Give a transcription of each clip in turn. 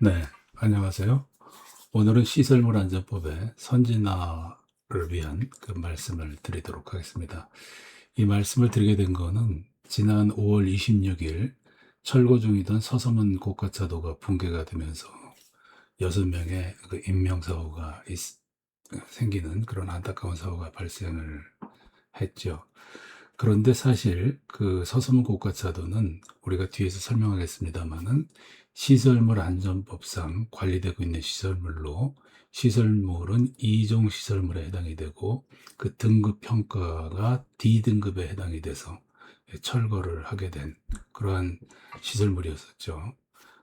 네, 안녕하세요. 오늘은 시설물 안전법의 선진화를 위한 그 말씀을 드리도록 하겠습니다. 이 말씀을 드리게 된 거는 지난 5월 26일 철거 중이던 서서문 고가차도가 붕괴가 되면서 6명의 그 인명사고가 생기는 그런 안타까운 사고가 발생을 했죠. 그런데 사실 그 서서문 고가차도는 우리가 뒤에서 설명하겠습니다만은 시설물 안전법상 관리되고 있는 시설물로 시설물은 2종 시설물에 해당이 되고 그 등급 평가가 D등급에 해당이 돼서 철거를 하게 된 그러한 시설물이었었죠.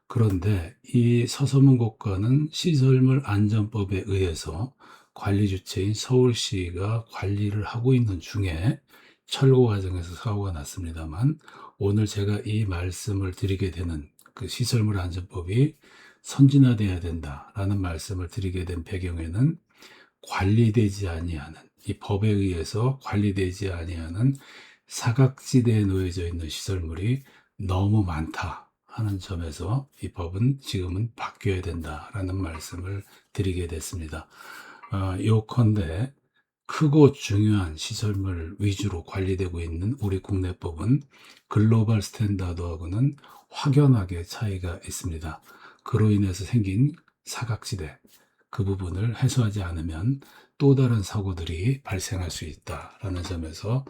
그런데 이 서서문 고가는 시설물 안전법에 의해서 관리 주체인 서울시가 관리를 하고 있는 중에 철거 과정에서 사고가 났습니다만, 오늘 제가 이 말씀을 드리게 되는 그 시설물 안전법이 선진화돼야 된다라는 말씀을 드리게 된 배경에는 관리되지 아니하는, 이 법에 의해서 관리되지 아니하는 사각지대에 놓여져 있는 시설물이 너무 많다 하는 점에서 이 법은 지금은 바뀌어야 된다라는 말씀을 드리게 됐습니다. 요컨대 크고 중요한 시설물 위주로 관리되고 있는 우리 국내법은 글로벌 스탠다드하고는 확연하게 차이가 있습니다. 그로 인해서 생긴 사각지대, 그 부분을 해소하지 않으면 또 다른 사고들이 발생할 수 있다라는 점에서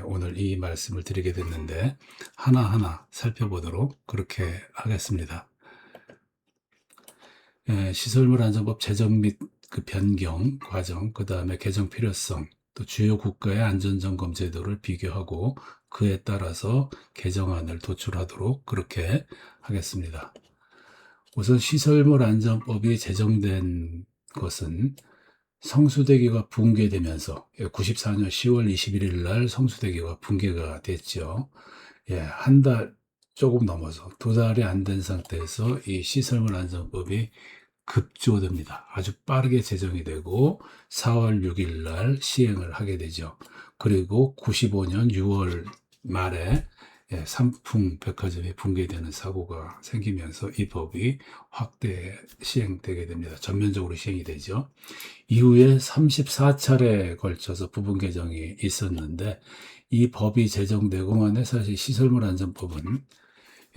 오늘 이 말씀을 드리게 됐는데, 하나하나 살펴보도록 그렇게 하겠습니다. 시설물 안전법 제정 및 그 변경 과정, 그 다음에 개정 필요성, 또 주요 국가의 안전점검 제도를 비교하고 그에 따라서 개정안을 도출하도록 그렇게 하겠습니다. 우선 시설물 안전법이 제정된 것은 성수대교가 붕괴되면서 94년 10월 21일 날 성수대교가 붕괴가 됐죠. 한 달 조금 넘어서 2달이 안 된 상태에서 이 시설물 안전법이 급조됩니다. 아주 빠르게 제정이 되고 4월 6일 날 시행을 하게 되죠. 그리고 95년 6월 말에 삼풍 백화점이 붕괴되는 사고가 생기면서 이 법이 확대 시행되게 됩니다. 전면적으로 시행이 되죠. 이후에 34차례에 걸쳐서 부분 개정이 있었는데, 이 법이 제정되고 만에 사실 시설물 안전법은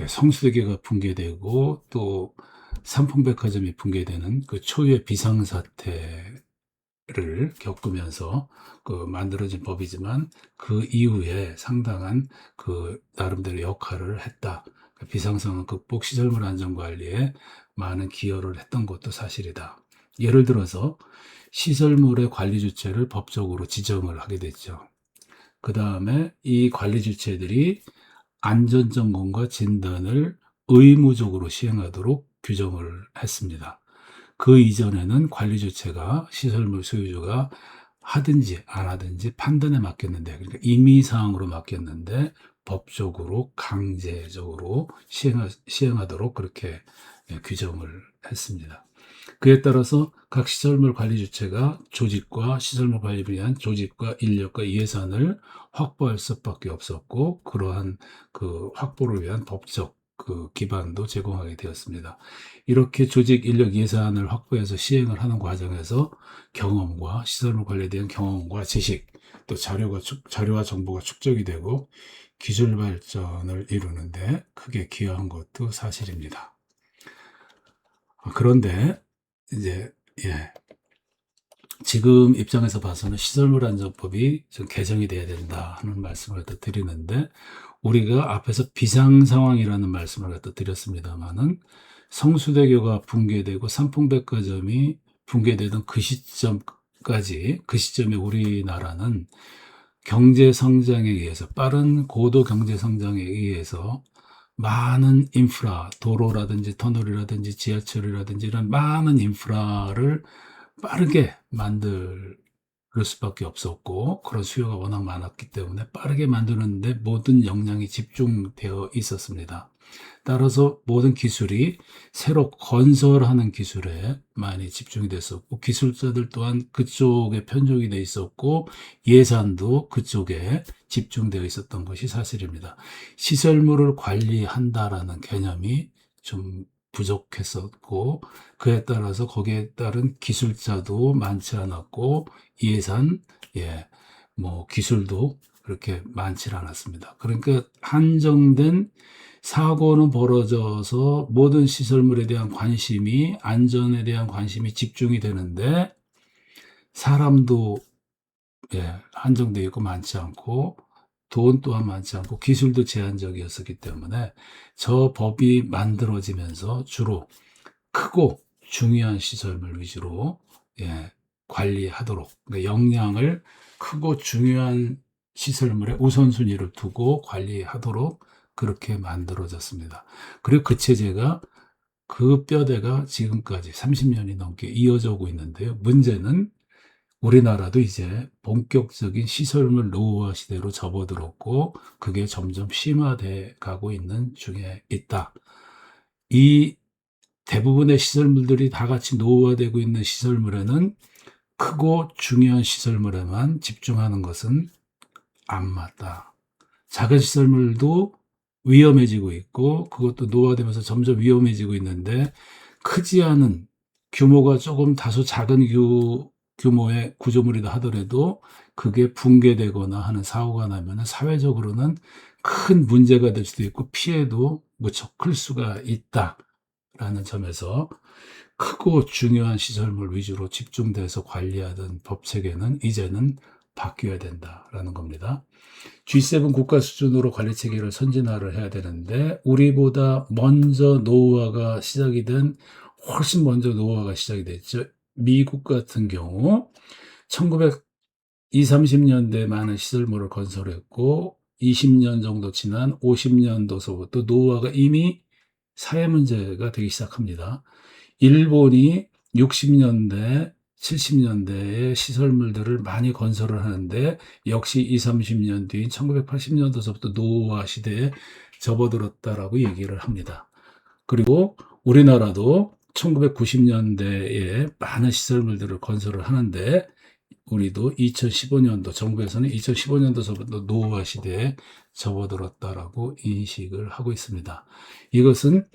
성수대교가 붕괴되고 또 삼풍백화점이 붕괴되는 그 초유의 비상사태를 겪으면서 그 만들어진 법이지만, 그 이후에 상당한 그 나름대로 역할을 했다. 그 비상상황 극복 시설물 안전관리에 많은 기여를 했던 것도 사실이다. 예를 들어서 시설물의 관리 주체를 법적으로 지정을 하게 됐죠. 그 다음에 이 관리 주체들이 안전점검과 진단을 의무적으로 시행하도록 규정을 했습니다. 그 이전에는 관리 주체가 시설물 소유주가 하든지 안 하든지 판단에 맡겼는데, 그러니까 임의사항으로 맡겼는데 법적으로 강제적으로 시행하도록 그렇게 규정을 했습니다. 그에 따라서 각 시설물 관리 주체가 조직과 시설물 관리를 위한 조직과 인력과 예산을 확보할 수밖에 없었고, 그러한 그 확보를 위한 법적 그 기반도 제공하게 되었습니다. 이렇게 조직, 인력, 예산을 확보해서 시행을 하는 과정에서 경험과 시설물 관리에 대한 경험과 지식, 또 자료와 정보가 축적이 되고 기술 발전을 이루는데 크게 기여한 것도 사실입니다. 그런데 이제 지금 입장에서 봐서는 시설물 안전법이 좀 개정이 돼야 된다 하는 말씀을 또 드리는데, 우리가 앞에서 비상 상황이라는 말씀을 갖다 드렸습니다만은, 성수대교가 붕괴되고 삼풍백화점이 붕괴되던 그 시점까지, 그 시점에 우리나라는 경제 성장에 의해서, 빠른 고도 경제 성장에 의해서 많은 인프라, 도로라든지 터널이라든지 지하철이라든지 이런 많은 인프라를 빠르게 만들 수밖에 없었고, 그런 수요가 워낙 많았기 때문에 빠르게 만드는데 모든 역량이 집중되어 있었습니다. 따라서 모든 기술이 새로 건설하는 기술에 많이 집중이 됐었고, 기술자들 또한 그쪽에 편중이 돼 있었고, 예산도 그쪽에 집중되어 있었던 것이 사실입니다. 시설물을 관리한다라는 개념이 좀 부족했었고, 그에 따라서 거기에 따른 기술자도 많지 않았고, 예산, 예, 뭐 기술도 그렇게 많지 않았습니다. 그러니까 한정된 사고는 벌어져서 모든 시설물에 대한 관심이, 안전에 대한 관심이 집중이 되는데, 사람도 한정되어 있고 많지 않고, 돈 또한 많지 않고, 기술도 제한적이었었기 때문에 저 법이 만들어지면서 주로 크고 중요한 시설물 위주로 관리하도록, 그러니까 역량을 크고 중요한 시설물에 우선순위를 두고 관리하도록 그렇게 만들어졌습니다. 그리고 그 체제가, 그 뼈대가 지금까지 30년이 넘게 이어져 오고 있는데요. 문제는 우리나라도 이제 본격적인 시설물 노후화 시대로 접어들었고, 그게 점점 심화돼 가고 있는 중에 있다. 이 대부분의 시설물들이 다 같이 노후화되고 있는 시설물에는, 크고 중요한 시설물에만 집중하는 것은 안 맞다. 작은 시설물도 위험해지고 있고, 그것도 노화되면서 점점 위험해지고 있는데, 크지 않은, 규모가 조금 다소 작은 규모의 구조물이다 하더라도 그게 붕괴되거나 하는 사고가 나면 사회적으로는 큰 문제가 될 수도 있고 피해도 무척 클 수가 있다라는 점에서, 크고 중요한 시설물 위주로 집중돼서 관리하던 법 체계는 이제는 바뀌어야 된다라는 겁니다. G7 국가 수준으로 관리 체계를 선진화를 해야 되는데, 우리보다 먼저 노후화가 시작이 된, 훨씬 먼저 노후화가 시작이 됐죠. 미국 같은 경우 1920, 30년대에 많은 시설물을 건설했고, 20년 정도 지난 50년도서부터 노후화가 이미 사회 문제가 되기 시작합니다. 일본이 60년대, 70년대에 시설물들을 많이 건설을 하는데, 역시 20, 30년 뒤인 1980년도서부터 노후화 시대에 접어들었다라고 얘기를 합니다. 그리고 우리나라도 1990년대에 많은 시설물들을 건설을 하는데, 우리도 2015년도, 정부에서는 2015년도서부터 노후화 시대에 접어들었다라고 인식을 하고 있습니다. 이것은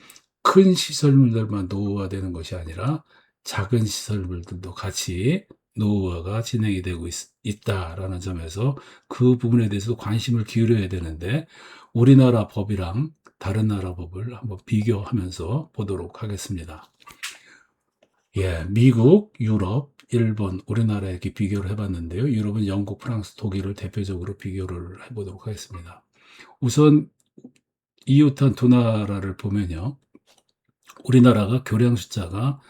큰 시설물들만 노후화되는 것이 아니라 작은 시설물들도 같이 노후화가 진행이 되고 있다라는 점에서 그 부분에 대해서도 관심을 기울여야 되는데, 우리나라 법이랑 다른 나라 법을 한번 비교하면서 보도록 하겠습니다. 미국, 유럽, 일본, 우리나라 이렇게 비교를 해봤는데요. 유럽은 영국, 프랑스, 독일을 대표적으로 비교를 해보도록 하겠습니다. 우선 이웃한 두 나라를 보면요. 우리나라가 교량 숫자가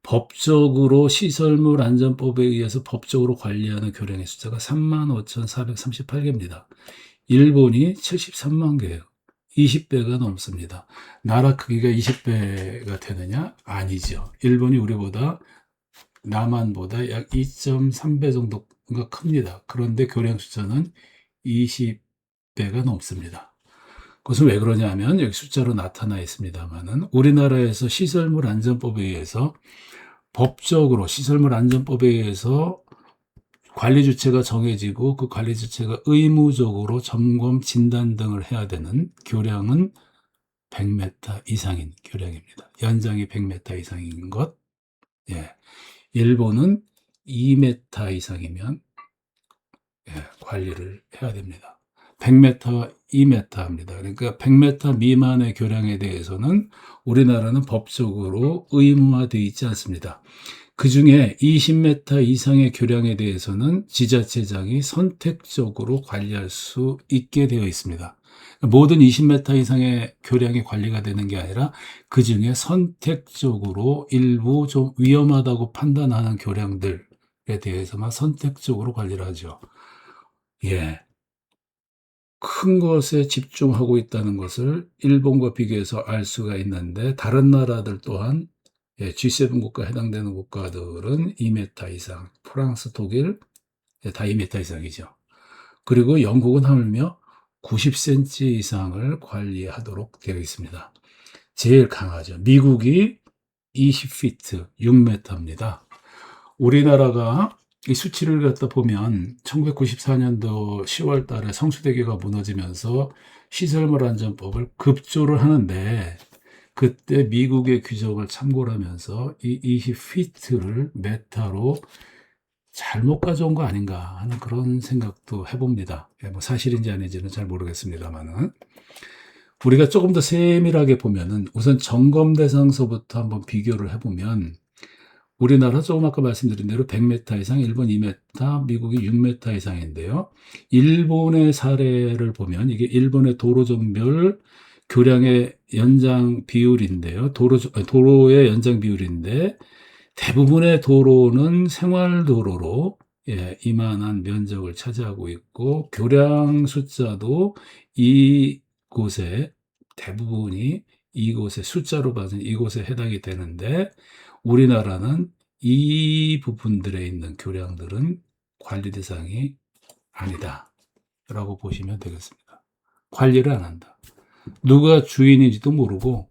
법적으로 시설물 안전법에 의해서 법적으로 관리하는 교량의 숫자가 35,438개입니다. 일본이 73만 개예요. 20배가 넘습니다. 나라 크기가 20배가 되느냐? 아니죠. 일본이 우리보다, 남한보다 약 2.3배 정도가 큽니다. 그런데 교량 숫자는 20배가 넘습니다. 그것은 왜 그러냐면, 여기 숫자로 나타나 있습니다만은, 우리나라에서 시설물 안전법에 의해서, 법적으로 시설물 안전법에 의해서 관리 주체가 정해지고, 그 관리 주체가 의무적으로 점검, 진단 등을 해야 되는 교량은 100m 이상인 교량입니다. 연장이 100m 이상인 것. 일본은 2m 이상이면 관리를 해야 됩니다. 100m, 2m입니다. 그러니까 100m 미만의 교량에 대해서는 우리나라는 법적으로 의무화되어 있지 않습니다. 그 중에 20m 이상의 교량에 대해서는 지자체장이 선택적으로 관리할 수 있게 되어 있습니다. 모든 20m 이상의 교량이 관리가 되는 게 아니라, 그 중에 선택적으로 일부 좀 위험하다고 판단하는 교량들에 대해서만 선택적으로 관리를 하죠. 큰 것에 집중하고 있다는 것을 일본과 비교해서 알 수가 있는데, 다른 나라들 또한 G7 국가에 해당되는 국가들은 2m 이상, 프랑스, 독일 다 2m 이상이죠. 그리고 영국은 하물며 90cm 이상을 관리하도록 되어 있습니다. 제일 강하죠. 미국이 20피트, 6m입니다. 우리나라가 이 수치를 갖다 보면 1994년도 10월 달에 성수대교가 무너지면서 시설물 안전법을 급조를 하는데, 그때 미국의 규정을 참고를 하면서 이 20피트를 메타로 잘못 가져온 거 아닌가 하는 그런 생각도 해봅니다. 뭐 사실인지 아닌지는 잘 모르겠습니다만은. 우리가 조금 더 세밀하게 보면은 우선 점검 대상서부터 한번 비교를 해보면 우리나라 조금 아까 말씀드린 대로 100m 이상, 일본 2m, 미국이 6m 이상인데요. 일본의 사례를 보면 이게 일본의 도로종별 교량의 연장 비율인데요. 도로의 연장 비율인데 대부분의 도로는 생활도로로 이만한 면적을 차지하고 있고 교량 숫자도 이곳에 대부분이 이곳의 숫자로 봐서 이곳에 해당이 되는데 우리나라는 이 부분들에 있는 교량들은 관리 대상이 아니다 라고 보시면 되겠습니다. 관리를 안 한다. 누가 주인인지도 모르고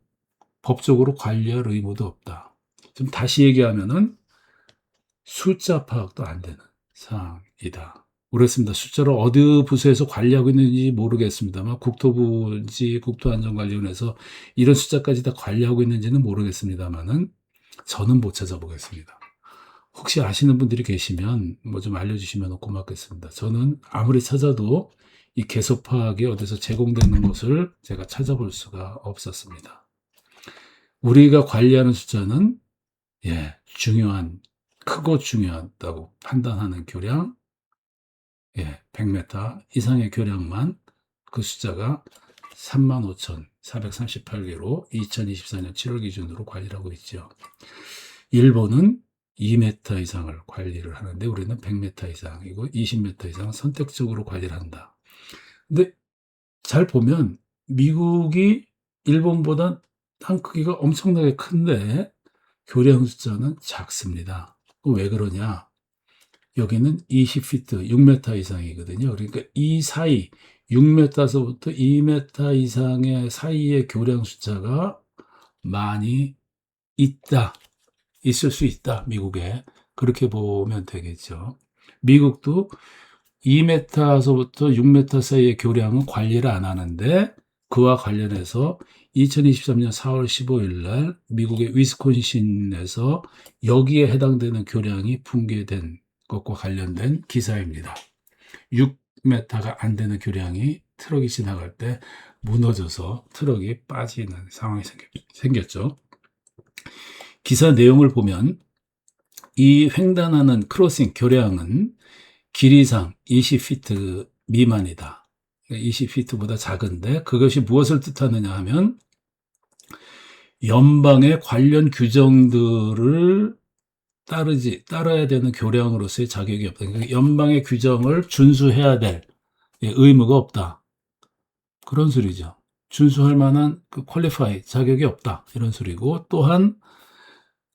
법적으로 관리할 의무도 없다. 좀 다시 얘기하면은 숫자 파악도 안 되는 상황이다. 모르겠습니다. 숫자를 어느 부서에서 관리하고 있는지 모르겠습니다만 국토부인지 국토안전관리원에서 이런 숫자까지 다 관리하고 있는지는 모르겠습니다만은 저는 못 찾아보겠습니다. 혹시 아시는 분들이 계시면 뭐 좀 알려주시면 고맙겠습니다. 저는 아무리 찾아도 이 개수 파악이 어디서 제공되는 것을 제가 찾아볼 수가 없었습니다. 우리가 관리하는 숫자는 크고 중요하다고 판단하는 교량, 100m 이상의 교량만 그 숫자가 35,438개로 2024년 7월 기준으로 관리를 하고 있죠. 일본은 2m 이상을 관리를 하는데 우리는 100m 이상이고 20m 이상은 선택적으로 관리를 한다. 근데 잘 보면 미국이 일본보다 땅 크기가 엄청나게 큰데 교량 숫자는 작습니다. 왜 그러냐? 여기는 20피트, 6m 이상이거든요. 그러니까 이 사이, 6m서부터 2m 이상의 사이의 교량 숫자가 많이 있을 수 있다, 미국에. 그렇게 보면 되겠죠. 미국도 2m서부터 6m 사이의 교량은 관리를 안 하는데 그와 관련해서 2023년 4월 15일 날 미국의 위스콘신에서 여기에 해당되는 교량이 붕괴된 것과 관련된 기사입니다. 6m가 안 되는 교량이 트럭이 지나갈 때 무너져서 트럭이 빠지는 상황이 생겼죠. 기사 내용을 보면 이 횡단하는 크로싱 교량은 길이상 20피트 미만이다. 20피트보다 작은데 그것이 무엇을 뜻하느냐 하면 연방의 관련 규정들을 따라야 되는 교량으로서의 자격이 없다. 그러니까 연방의 규정을 준수해야 될 의무가 없다. 그런 소리죠. 준수할 만한 퀄리파이 자격이 없다. 이런 소리고 또한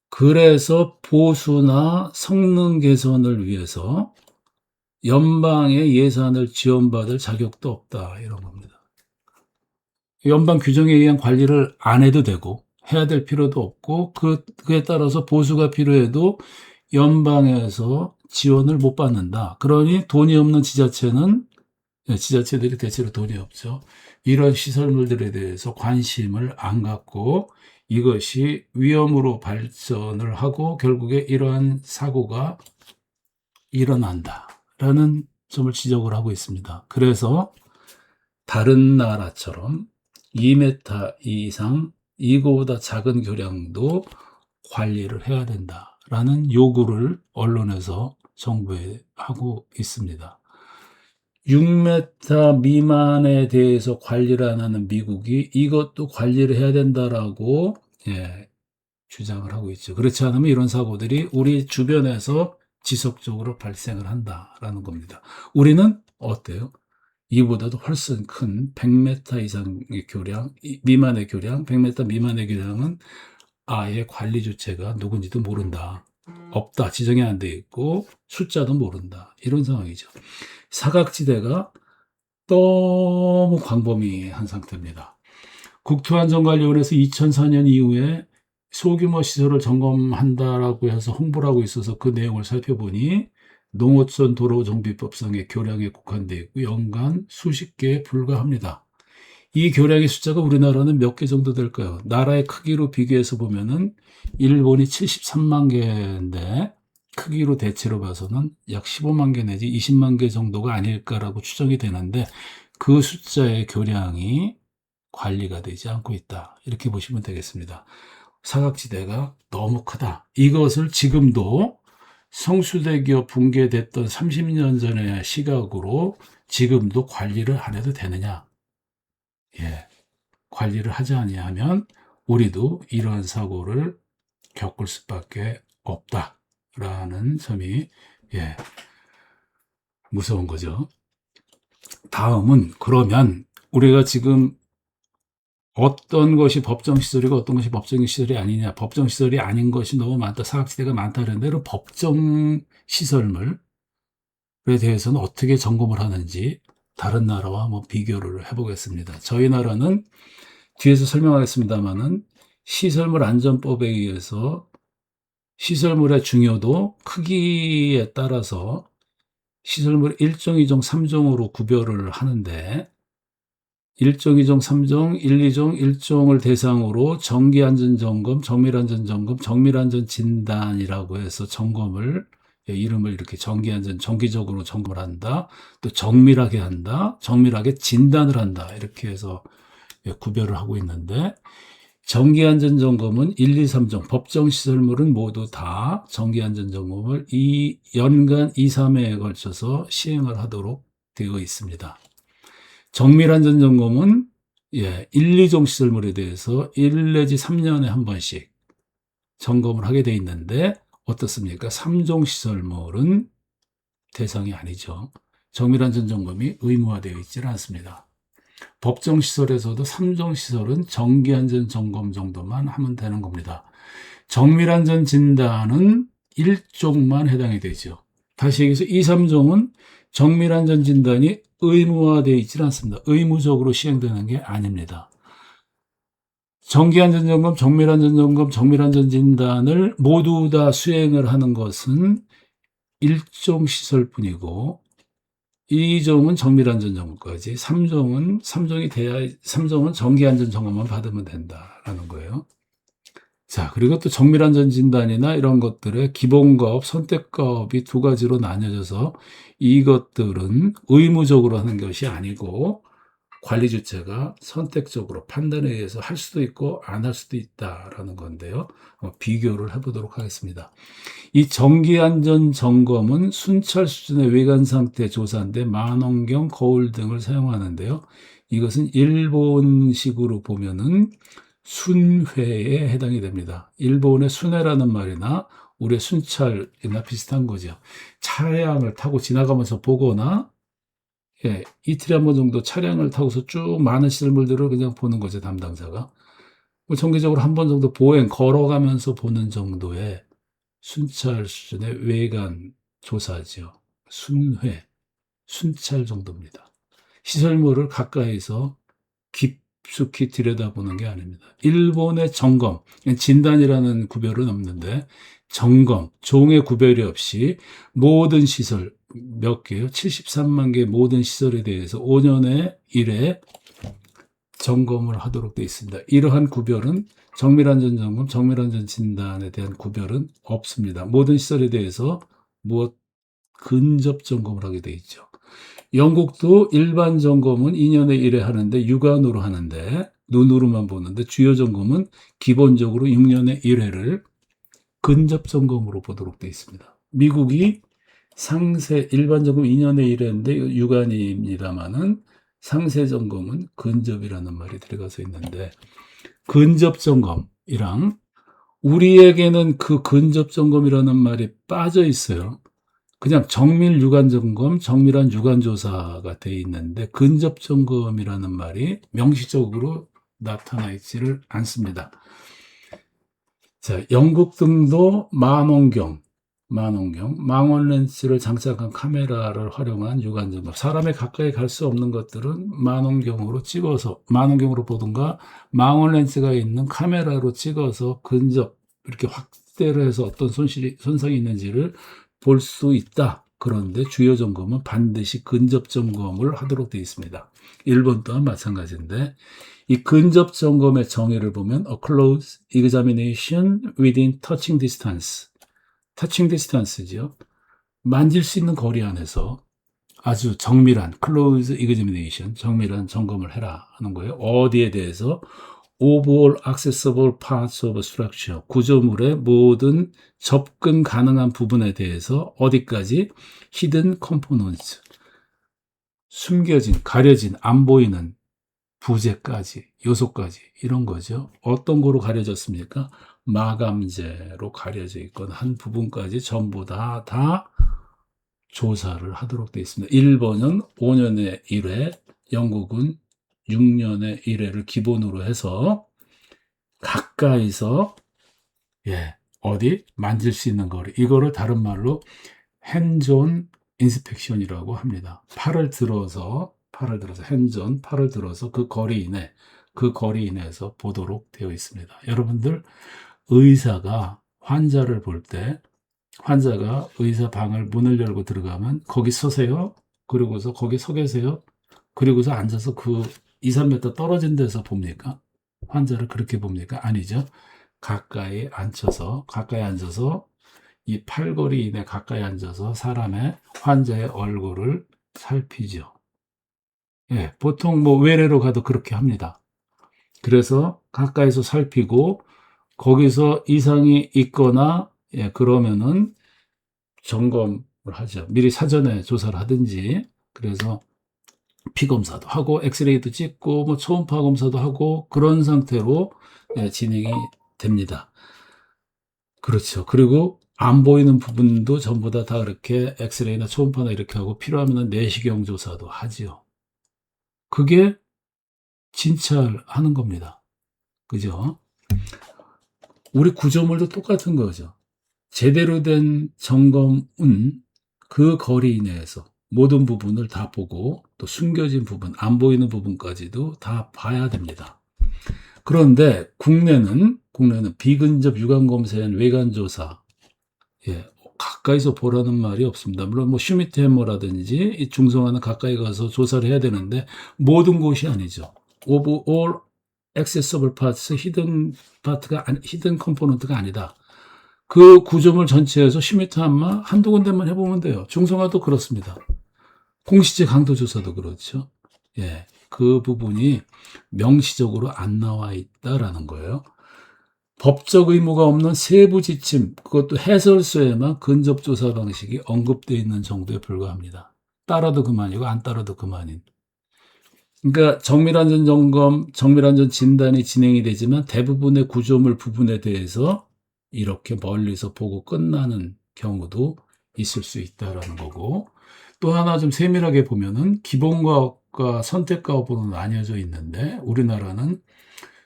그래서 보수나 성능 개선을 위해서 연방의 예산을 지원받을 자격도 없다. 이런 겁니다. 연방 규정에 의한 관리를 안 해도 되고 해야 될 필요도 없고 그에 따라서 보수가 필요해도 연방에서 지원을 못 받는다. 그러니 돈이 없는 지자체들이 대체로 돈이 없죠. 이런 시설물들에 대해서 관심을 안 갖고 이것이 위험으로 발전을 하고 결국에 이러한 사고가 일어난다라는 점을 지적을 하고 있습니다. 그래서 다른 나라처럼 2m 이상 이거보다 작은 교량도 관리를 해야 된다라는 요구를 언론에서 정부에 하고 있습니다. 6m 미만에 대해서 관리를 안 하는 미국이 이것도 관리를 해야 된다라고 주장을 하고 있죠. 그렇지 않으면 이런 사고들이 우리 주변에서 지속적으로 발생을 한다라는 겁니다. 우리는 어때요? 이보다도 훨씬 큰 100m 이상의 교량, 미만의 교량, 100m 미만의 교량은 아예 관리 주체가 누군지도 모른다. 없다. 지정이 안 돼 있고 숫자도 모른다. 이런 상황이죠. 사각지대가 너무 광범위한 상태입니다. 국토안전관리원에서 2004년 이후에 소규모 시설을 점검한다라고 해서 홍보를 하고 있어서 그 내용을 살펴보니 농어촌 도로정비법상의 교량에 국한되어 있고 연간 수십 개에 불과합니다. 이 교량의 숫자가 우리나라는 몇 개 정도 될까요? 나라의 크기로 비교해서 보면은 일본이 73만 개인데 크기로 대체로 봐서는 약 15만 개 내지 20만 개 정도가 아닐까라고 추정이 되는데 그 숫자의 교량이 관리가 되지 않고 있다. 이렇게 보시면 되겠습니다. 사각지대가 너무 크다. 이것을 지금도 성수대교 붕괴됐던 30년 전의 시각으로 지금도 관리를 안 해도 되느냐? 예, 관리를 하지 아니하면 우리도 이러한 사고를 겪을 수밖에 없다라는 점이 예, 무서운 거죠. 다음은 그러면 우리가 지금 어떤 것이 법정시설이고 어떤 것이 법정시설이 아니냐. 법정시설이 아닌 것이 너무 많다. 사각지대가 많다. 그런데 그 법정시설물에 대해서는 어떻게 점검을 하는지 다른 나라와 한번 비교를 해보겠습니다. 저희 나라는 뒤에서 설명하겠습니다만은 시설물 안전법에 의해서 시설물의 중요도, 크기에 따라서 시설물 1종, 2종, 3종으로 구별을 하는데 1종, 2종, 3종, 1, 2종, 1종을 대상으로 정기안전점검, 정밀안전점검, 정밀안전진단이라고 해서 점검을 이름을 이렇게 정기적으로 점검을 한다. 또 정밀하게 한다. 정밀하게 진단을 한다. 이렇게 해서 구별을 하고 있는데 정기안전점검은 1, 2, 3종 법정시설물은 모두 다 정기안전점검을 연간 2, 3회에 걸쳐서 시행을 하도록 되어 있습니다. 정밀안전점검은 1, 2종 시설물에 대해서 1 내지 3년에 한 번씩 점검을 하게 돼 있는데 어떻습니까? 3종 시설물은 대상이 아니죠. 정밀안전점검이 의무화되어 있지는 않습니다. 법정시설에서도 3종 시설은 정기안전점검 정도만 하면 되는 겁니다. 정밀안전진단은 1종만 해당이 되죠. 다시 얘기해서 2, 3종은 정밀안전진단이 의무화되어 있지는 않습니다. 의무적으로 시행되는 게 아닙니다. 정기안전점검, 정밀안전점검, 정밀안전진단을 모두 다 수행을 하는 것은 1종 시설뿐이고 2종은 정밀안전점검까지, 3종이 돼야 3종은 정기안전점검만 받으면 된다라는 거예요. 자, 그리고 또 정밀안전진단이나 이런 것들의 기본과업, 선택과업이 두 가지로 나뉘어져서 이것들은 의무적으로 하는 것이 아니고 관리 주체가 선택적으로 판단에 의해서 할 수도 있고 안 할 수도 있다라는 건데요. 비교를 해보도록 하겠습니다. 이 정기안전점검은 순찰 수준의 외관 상태 조사인데 망원경, 거울 등을 사용하는데요. 이것은 일본식으로 보면은 순회에 해당이 됩니다. 일본의 순회라는 말이나 우리의 순찰이나 비슷한 거죠. 차량을 타고 지나가면서 보거나 이틀에 한 번 정도 차량을 타고서 쭉 많은 시설물들을 그냥 보는 거죠, 담당자가. 정기적으로 한 번 정도 보행, 걸어가면서 보는 정도의 순찰 수준의 외관 조사죠. 순회, 순찰 정도입니다. 시설물을 가까이서 깊숙이 들여다보는 게 아닙니다. 일본의 점검, 진단이라는 구별은 없는데 점검, 종의 구별이 없이 모든 시설, 몇 개요? 73만 개의 모든 시설에 대해서 5년에 1회 점검을 하도록 되어 있습니다. 이러한 구별은 정밀안전점검, 정밀안전진단에 대한 구별은 없습니다. 모든 시설에 대해서 근접 점검을 하게 되어 있죠. 영국도 일반 점검은 2년에 1회 하는데 육안으로 하는데 눈으로만 보는데 주요 점검은 기본적으로 6년에 1회를 근접 점검으로 보도록 되어 있습니다. 미국이 상세 일반 점검 2년에 1회인데 육안입니다만은 상세 점검은 근접이라는 말이 들어가서 있는데 근접 점검이랑 우리에게는 그 근접 점검이라는 말이 빠져 있어요. 그냥 정밀 육안 점검, 정밀한 육안 조사가 돼 있는데 근접 점검이라는 말이 명시적으로 나타나 있지를 않습니다. 자, 영국 등도 망원경, 망원 렌즈를 장착한 카메라를 활용한 육안 점검. 사람이 가까이 갈 수 없는 것들은 망원경으로 보든가 망원 렌즈가 있는 카메라로 찍어서 근접 이렇게 확대를 해서 어떤 손상이 있는지를 볼 수 있다. 그런데 주요 점검은 반드시 근접 점검을 하도록 되어 있습니다. 1번 또한 마찬가지인데 이 근접 점검의 정의를 보면 a close examination within touching distance. touching distance죠. 만질 수 있는 거리 안에서 아주 정밀한 close examination, 정밀한 점검을 해라 하는 거예요. 어디에 대해서? of all accessible parts of structure, 구조물의 모든 접근 가능한 부분에 대해서 어디까지? hidden components, 숨겨진, 가려진, 안 보이는 부재까지, 요소까지 이런 거죠. 어떤 거로 가려졌습니까? 마감재로 가려져 있건 한 부분까지 전부 다 조사를 하도록 되어 있습니다. 일본은 5년에 1회, 영국은 6년에 1회를 기본으로 해서 가까이서 어디 만질 수 있는 거리, 이거를 다른 말로 핸즈온 인스펙션이라고 합니다. 팔을 들어서 팔을 들어서 그 거리 이내에서 보도록 되어 있습니다. 여러분들 의사가 환자를 볼 때 환자가 의사 방을 문을 열고 들어가면 거기 서세요. 그리고서 거기 서 계세요. 그리고서 앉아서 그 2, 3m 떨어진 데서 봅니까? 환자를 그렇게 봅니까? 아니죠. 가까이 앉아서 이 팔걸이 이내 가까이 앉아서 환자의 얼굴을 살피죠. 보통 외래로 가도 그렇게 합니다. 그래서 가까이서 살피고 거기서 이상이 있거나 그러면은 점검을 하죠. 미리 사전에 조사를 하든지. 그래서 피검사도 하고 엑스레이도 찍고 초음파 검사도 하고 그런 상태로 진행이 됩니다. 그렇죠. 그리고 안 보이는 부분도 전부 다 그렇게 엑스레이나 초음파나 이렇게 하고 필요하면 내시경 조사도 하지요. 그게 진찰하는 겁니다. 그죠? 우리 구조물도 똑같은 거죠. 제대로 된 점검은 그 거리 이내에서 모든 부분을 다 보고 또 숨겨진 부분, 안 보이는 부분까지도 다 봐야 됩니다. 그런데 국내는 비근접 유관검사엔 외관조사, 가까이서 보라는 말이 없습니다. 물론 슈미트 햄머라든지 이 중성화는 가까이 가서 조사를 해야 되는데 모든 곳이 아니죠. of all accessible parts, hidden component가 아니다. 그 구조물 전체에서 슈미트 햄머 한두 군데만 해보면 돼요. 중성화도 그렇습니다. 공시제 강도 조사도 그렇죠. 그 부분이 명시적으로 안 나와 있다라는 거예요. 법적 의무가 없는 세부 지침, 그것도 해설서에만 근접조사 방식이 언급되어 있는 정도에 불과합니다. 따라도 그만이고 안 따라도 그만인. 그러니까 정밀안전 점검, 정밀안전 진단이 진행이 되지만 대부분의 구조물 부분에 대해서 이렇게 멀리서 보고 끝나는 경우도 있을 수 있다라는 거고, 또 하나 좀 세밀하게 보면은 기본과업과 선택과업으로 나뉘어져 있는데 우리나라는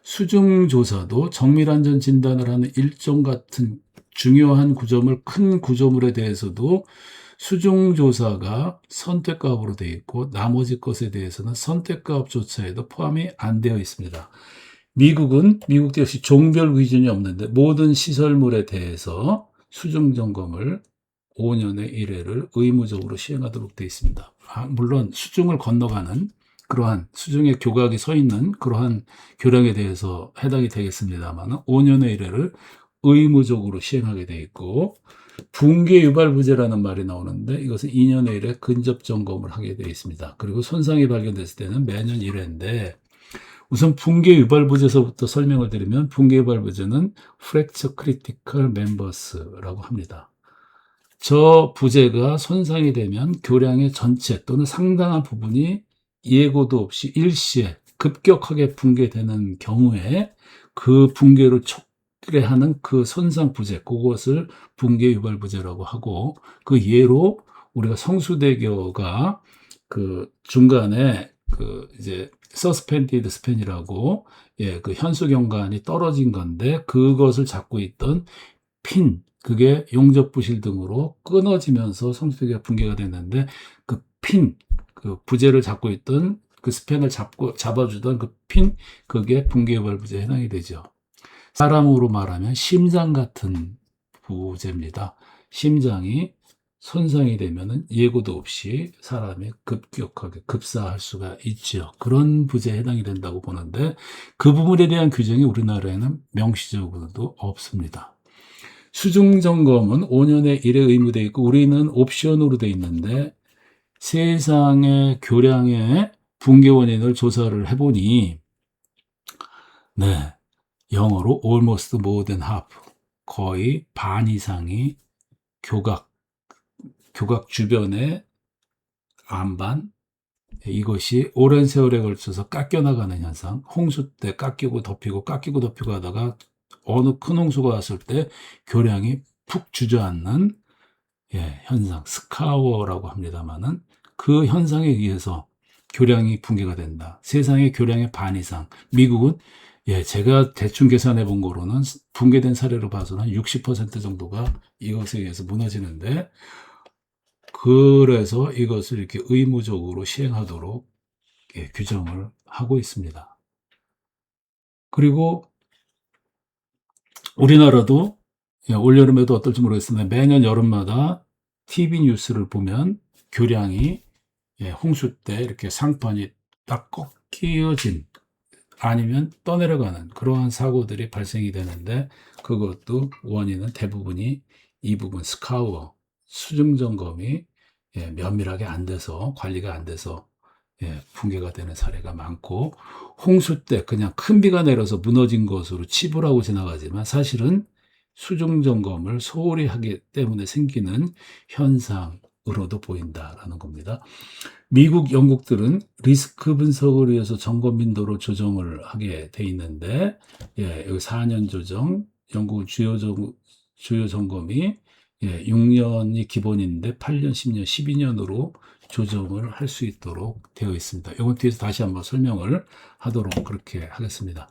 수중조사도 정밀안전 진단을 하는 일종 같은 중요한 구조물, 큰 구조물에 대해서도 수중조사가 선택가업으로 되어 있고 나머지 것에 대해서는 선택가업조차에도 포함이 안 되어 있습니다. 미국도 역시 종별 기준이 없는데 모든 시설물에 대해서 수중점검을 5년에 1회를 의무적으로 시행하도록 되어 있습니다. 물론 수중을 건너가는 그러한 수중에 교각이 서 있는 그러한 교량에 대해서 해당이 되겠습니다만 5년에 1회를 의무적으로 시행하게 되어 있고, 붕괴 유발 부재라는 말이 나오는데 이것은 2년에 1회 근접 점검을 하게 되어 있습니다. 그리고 손상이 발견됐을 때는 매년 1회인데 우선 붕괴 유발 부재서부터 설명을 드리면 붕괴 유발 부재는 fracture critical members라고 합니다. 저 부재가 손상이 되면 교량의 전체 또는 상당한 부분이 예고도 없이 일시에 급격하게 붕괴되는 경우에 그 붕괴를 촉발하는 그 손상 부재, 그것을 붕괴 유발 부재라고 하고, 그 예로 우리가 성수대교가 그 중간에 그 이제 서스펜디드 스팬이라고 그 현수경관이 떨어진 건데 그것을 잡고 있던 핀, 그게 용접부실 등으로 끊어지면서 성수대교가 붕괴가 됐는데 그 핀, 그 부재를 잡고 있던 그 스팬을 잡아주던 그 핀, 그게 붕괴 유발 부재에 해당이 되죠. 사람으로 말하면 심장 같은 부재입니다. 심장이 손상이 되면은 예고도 없이 사람이 급격하게 급사할 수가 있죠. 그런 부재에 해당이 된다고 보는데 그 부분에 대한 규정이 우리나라에는 명시적으로도 없습니다. 수중 점검은 5년에 1회 의무되어 있고 우리는 옵션으로 되어 있는데 세상의 교량의 붕괴 원인을 조사를 해보니 네, 영어로 almost more than half, 거의 반 이상이 교각 주변의 안반, 이것이 오랜 세월에 걸쳐서 깎여나가는 현상, 홍수 때 깎이고 덮이고 하다가 어느 큰 홍수가 왔을 때 교량이 푹 주저앉는 현상, 스카워라고 합니다만은 그 현상에 의해서 교량이 붕괴가 된다. 세상의 교량의 반 이상. 미국은 제가 대충 계산해 본 거로는 붕괴된 사례로 봐서는 60% 정도가 이것에 의해서 무너지는데 그래서 이것을 이렇게 의무적으로 시행하도록 규정을 하고 있습니다. 그리고 우리나라도 올여름에도 어떨지 모르겠으나 매년 여름마다 TV 뉴스를 보면 교량이 홍수 때 이렇게 상판이 딱 꺾여진 아니면 떠내려가는 그러한 사고들이 발생이 되는데 그것도 원인은 대부분이 이 부분 스카우어 수중 점검이 면밀하게 안 돼서 관리가 안 돼서 붕괴가 되는 사례가 많고 홍수 때 그냥 큰 비가 내려서 무너진 것으로 치부하고 지나가지만 사실은 수중 점검을 소홀히 하기 때문에 생기는 현상으로도 보인다라는 겁니다. 미국, 영국들은 리스크 분석을 위해서 점검 빈도를 조정을 하게 돼 있는데 여기 4년 조정, 영국은 주요 점검이 6년이 기본인데 8년, 10년, 12년으로 조정을 할 수 있도록 되어 있습니다. 이건 뒤에서 다시 한번 설명을 하도록 그렇게 하겠습니다.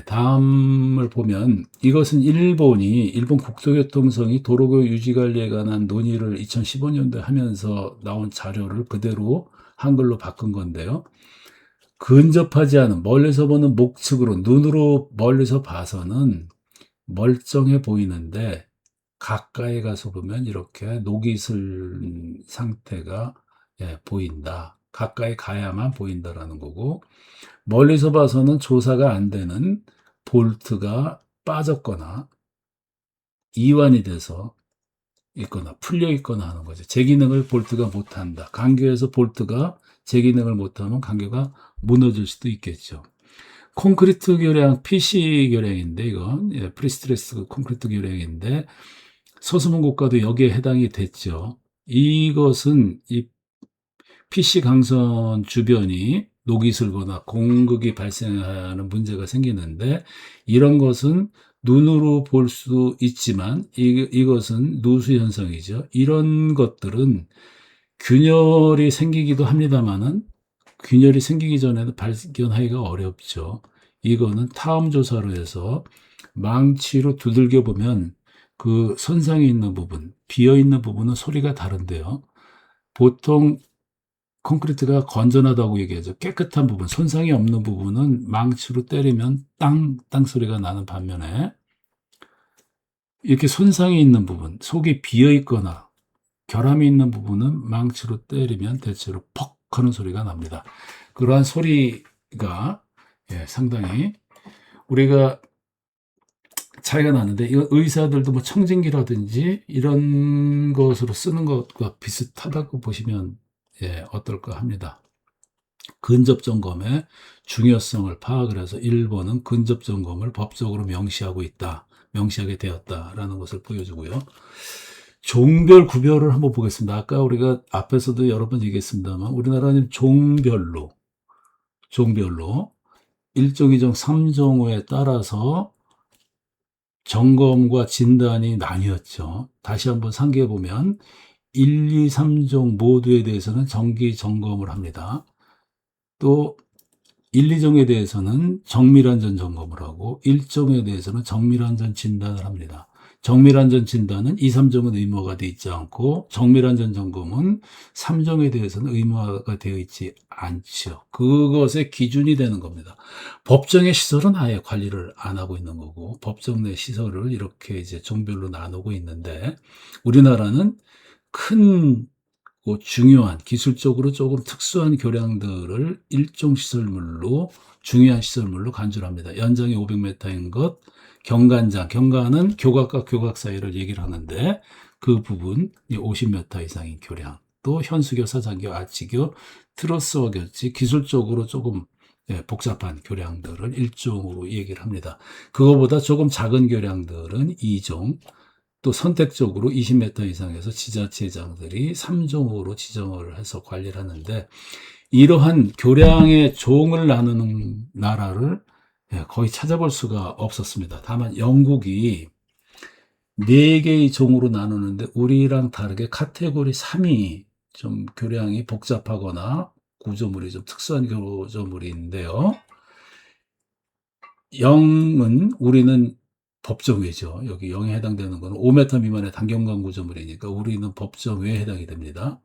다음을 보면 이것은 일본 국토교통성이 도로교 유지관리에 관한 논의를 2015년도에 하면서 나온 자료를 그대로 한글로 바꾼 건데요. 근접하지 않은 멀리서 보는 목측으로 눈으로 멀리서 봐서는 멀쩡해 보이는데 가까이 가서 보면 이렇게 녹이 슬 상태가 보인다. 가까이 가야만 보인다라는 거고 멀리서 봐서는 조사가 안 되는 볼트가 빠졌거나 이완이 돼서 있거나 풀려 있거나 하는 거죠. 제 기능을 볼트가 못한다. 강교에서 볼트가 제 기능을 못하면 강교가 무너질 수도 있겠죠. 콘크리트 교량, PC 교량인데 이건 프리스트레스 콘크리트 교량인데 서수문 고가도 여기에 해당이 됐죠. 이것은 이 PC 강선 주변이 녹이 슬거나 공극이 발생하는 문제가 생기는데 이런 것은 눈으로 볼 수 있지만 이것은 누수 현상이죠. 이런 것들은 균열이 생기기도 합니다만은 균열이 생기기 전에는 발견하기가 어렵죠. 이거는 타험 조사로 해서 망치로 두들겨 보면 그 손상이 있는 부분, 비어 있는 부분은 소리가 다른데요. 보통 콘크리트가 건전하다고 얘기하죠. 깨끗한 부분, 손상이 없는 부분은 망치로 때리면 땅 소리가 나는 반면에 이렇게 손상이 있는 부분, 속이 비어 있거나 결함이 있는 부분은 망치로 때리면 대체로 퍽 하는 소리가 납니다. 그러한 소리가 상당히 우리가 차이가 나는데 이건 의사들도 뭐 청진기라든지 이런 것으로 쓰는 것과 비슷하다고 보시면 어떨까 합니다. 근접 점검의 중요성을 파악을 해서 일본은 근접 점검을 법적으로 명시하게 되었다라는 것을 보여주고요. 종별 구별을 한번 보겠습니다. 아까 우리가 앞에서도 여러 번 얘기했습니다만 우리나라는 종별로 일종, 2종, 3종에 따라서 점검과 진단이 나뉘었죠. 다시 한번 상기해 보면 1, 2, 3종 모두에 대해서는 정기 점검을 합니다. 또 1, 2종에 대해서는 정밀안전 점검을 하고 1종에 대해서는 정밀안전 진단을 합니다. 정밀안전 진단은 2, 3종은 의무화가 되어 있지 않고 정밀안전 점검은 3종에 대해서는 의무화가 되어 있지 않죠. 그것의 기준이 되는 겁니다. 법정의 시설은 아예 관리를 안 하고 있는 거고 법정 내 시설을 이렇게 이제 종별로 나누고 있는데 우리나라는 큰 중요한 기술적으로 조금 특수한 교량들을 일종 시설물로 중요한 시설물로 간주를 합니다. 연장이 500m인 것, 경관장, 경관은 교각과 교각 사이를 얘기를 하는데 그 부분 50m 이상인 교량, 또 현수교, 사장교, 아치교, 트러스와 곁이 기술적으로 조금 복잡한 교량들을 일종으로 얘기를 합니다. 그거보다 조금 작은 교량들은 2종, 또 선택적으로 20m 이상에서 지자체장들이 3종으로 지정을 해서 관리를 하는데 이러한 교량의 종을 나누는 나라를 거의 찾아볼 수가 없었습니다. 다만 영국이 4개의 종으로 나누는데 우리랑 다르게 카테고리 3이 좀 교량이 복잡하거나 구조물이 좀 특수한 구조물인데요. 0은 우리는 법정 외죠. 여기 0에 해당되는 것은 5m 미만의 단경관 구조물이니까 우리는 법정 외에 해당이 됩니다.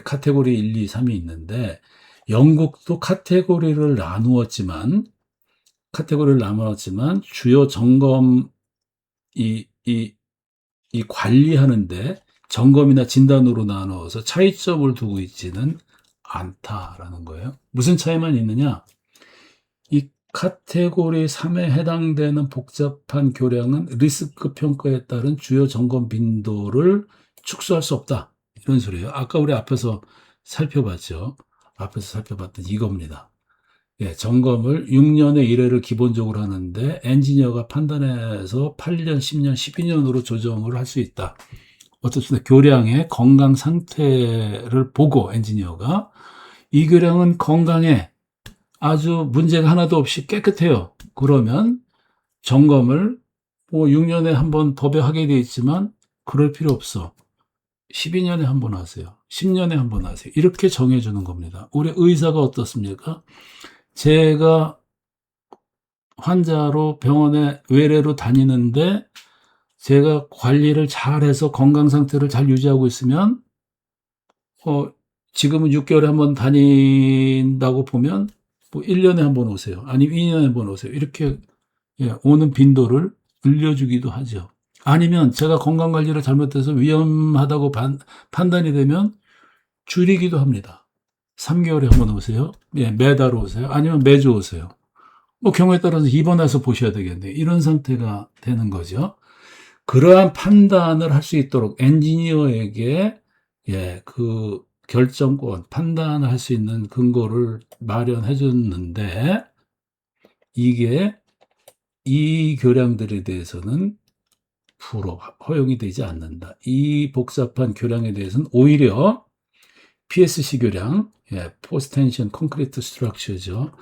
카테고리 1, 2, 3이 있는데 영국도 카테고리를 나누었지만 주요 점검 이 관리하는데 점검이나 진단으로 나누어서 차이점을 두고 있지는 않다라는 거예요. 무슨 차이만 있느냐? 이 카테고리 3에 해당되는 복잡한 교량은 리스크 평가에 따른 주요 점검 빈도를 축소할 수 없다. 이런 소리예요. 아까 우리 앞에서 살펴봤죠. 앞에서 살펴봤던 이겁니다. 점검을 6년에 1회를 기본적으로 하는데 엔지니어가 판단해서 8년, 10년, 12년으로 조정을 할 수 있다. 어떻습니까? 교량의 건강 상태를 보고 엔지니어가 이 교량은 건강해. 아주 문제가 하나도 없이 깨끗해요. 그러면 점검을 6년에 한 번 법에 하게 되어 있지만 그럴 필요 없어. 12년에 한 번 하세요. 10년에 한 번 하세요. 이렇게 정해주는 겁니다. 우리 의사가 어떻습니까? 제가 환자로 병원에 외래로 다니는데 제가 관리를 잘해서 건강 상태를 잘 유지하고 있으면 지금은 6개월에 한 번 다닌다고 보면 1년에 한 번 오세요. 아니면 2년에 한 번 오세요. 이렇게 오는 빈도를 늘려주기도 하죠. 아니면 제가 건강관리를 잘못해서 위험하다고 판단이 되면 줄이기도 합니다. 3개월에 한 번 오세요. 매달 오세요. 아니면 매주 오세요. 경우에 따라서 입원해서 보셔야 되겠네요. 이런 상태가 되는 거죠. 그러한 판단을 할 수 있도록 엔지니어에게 그 결정권, 판단을 할 수 있는 근거를 마련해 줬는데 이게 이 교량들에 대해서는 허용이 되지 않는다. 이 복잡한 교량에 대해서는 오히려 PSC 교량, Post Tension Concrete Structure죠.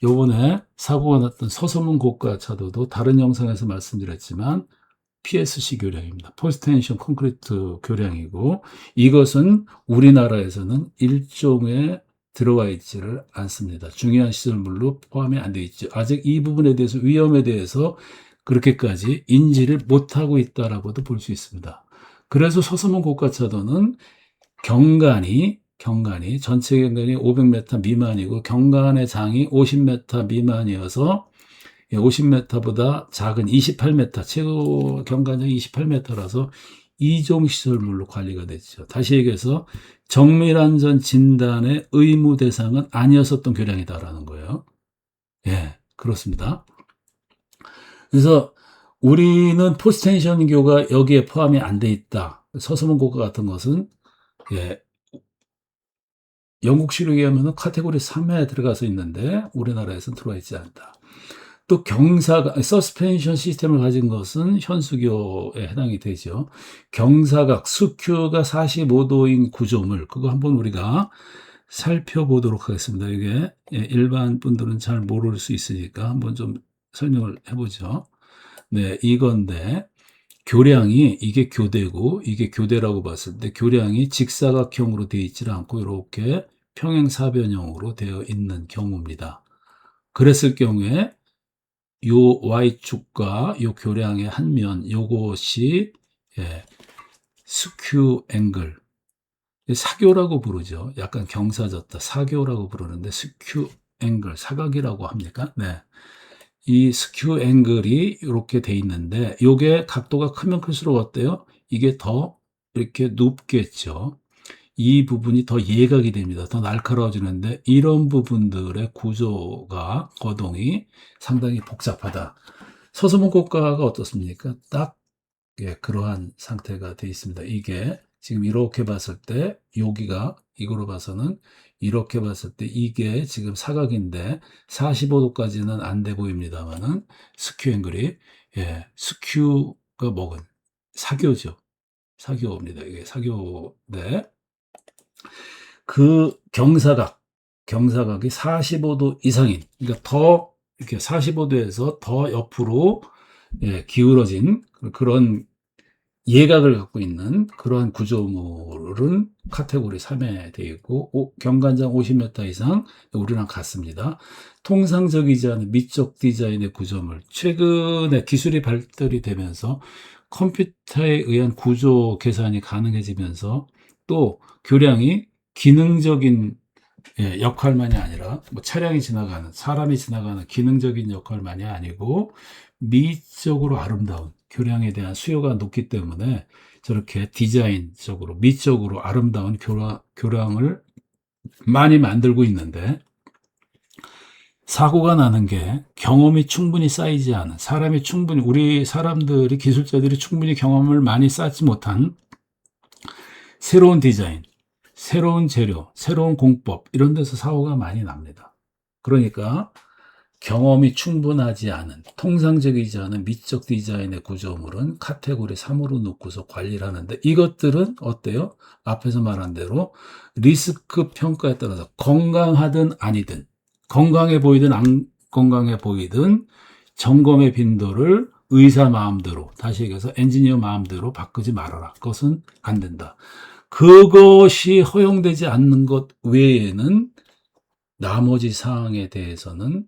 요번에 사고가 났던 서소문 고가 차도도 다른 영상에서 말씀드렸지만 PSC 교량입니다. Post Tension Concrete 교량이고 이것은 우리나라에서는 일종에 들어와 있지를 않습니다. 중요한 시설물로 포함이 안 돼 있죠. 아직 이 부분에 대해서 위험에 대해서 그렇게까지 인지를 못하고 있다라고도 볼 수 있습니다. 그래서 서소문 고가차도는 경관이 전체 경관이 500m 미만이고 경관의 장이 50m 미만이어서 50m보다 작은 28m, 최고 경관장이 28m라서 2종 시설물로 관리가 됐죠. 다시 얘기해서 정밀안전 진단의 의무 대상은 아니었었던 교량이다라는 거예요. 그렇습니다. 그래서 우리는 포스텐션교가 여기에 포함이 안 돼 있다. 서소문 고가 같은 것은 영국 시력에 의하면 카테고리 3에 들어가서 있는데 우리나라에서는 들어와 있지 않다. 또 경사각, 서스펜션 시스템을 가진 것은 현수교에 해당이 되죠. 경사각, 수큐가 45도인 구조물, 그거 한번 우리가 살펴보도록 하겠습니다. 이게 일반 분들은 잘 모를 수 있으니까 한번 좀 설명을 해보죠. 이건데 교량이 이게 교대고 이게 교대라고 봤을 때 교량이 직사각형으로 되어 있지 않고 이렇게 평행사변형으로 되어 있는 경우입니다. 그랬을 경우에 요 Y축과 요 교량의 한 면, 요것이, 예, 스큐 앵글. 사교라고 부르죠. 약간 경사졌다. 사교라고 부르는데, 스큐 앵글, 사각이라고 합니까? 네. 이 스큐 앵글이 이렇게 돼 있는데, 요게 각도가 크면 클수록 어때요? 이게 더 이렇게 높겠죠. 이 부분이 더 예각이 됩니다. 더 날카로워지는데, 이런 부분들의 구조가, 거동이 상당히 복잡하다. 서수문고가가 어떻습니까? 딱, 예, 그러한 상태가 되어 있습니다. 이게 지금 이렇게 봤을 때, 여기가, 이거로 봐서는 이렇게 봤을 때 이게 지금 사각인데 45도까지는 안 돼 보입니다만은 스큐 앵글이, 예, 스큐가 먹은 사교죠. 사교입니다. 이게 사교인데, 그 경사각이 45도 이상인, 그러니까 더 이렇게 45도에서 더 옆으로, 예, 기울어진 그런 예각을 갖고 있는 그러한 구조물은 카테고리 3에 되어 있고, 경관장 50m 이상 우리랑 같습니다. 통상적이지 않은 미적 디자인의 구조물, 최근에 기술이 발달이 되면서 컴퓨터에 의한 구조 계산이 가능해지면서 또 교량이 기능적인, 예, 역할만이 아니라 뭐 차량이 지나가는, 사람이 지나가는 기능적인 역할만이 아니고 미적으로 아름다운, 교량에 대한 수요가 높기 때문에 저렇게 디자인적으로 미적으로 아름다운 교량을 많이 만들고 있는데, 사고가 나는 게 경험이 충분히 쌓이지 않은, 우리 사람들이, 기술자들이 충분히 경험을 많이 쌓지 못한 새로운 디자인, 새로운 재료, 새로운 공법, 이런 데서 사고가 많이 납니다. 그러니까 경험이 충분하지 않은, 통상적이지 않은 미적 디자인의 구조물은 카테고리 3으로 놓고서 관리를 하는데, 이것들은 어때요? 앞에서 말한 대로 리스크 평가에 따라서 건강하든 아니든, 건강해 보이든 안 건강해 보이든 점검의 빈도를 의사 마음대로, 다시 얘기해서 엔지니어 마음대로 바꾸지 말아라. 그것은 안 된다. 그것이 허용되지 않는 것 외에는 나머지 사항에 대해서는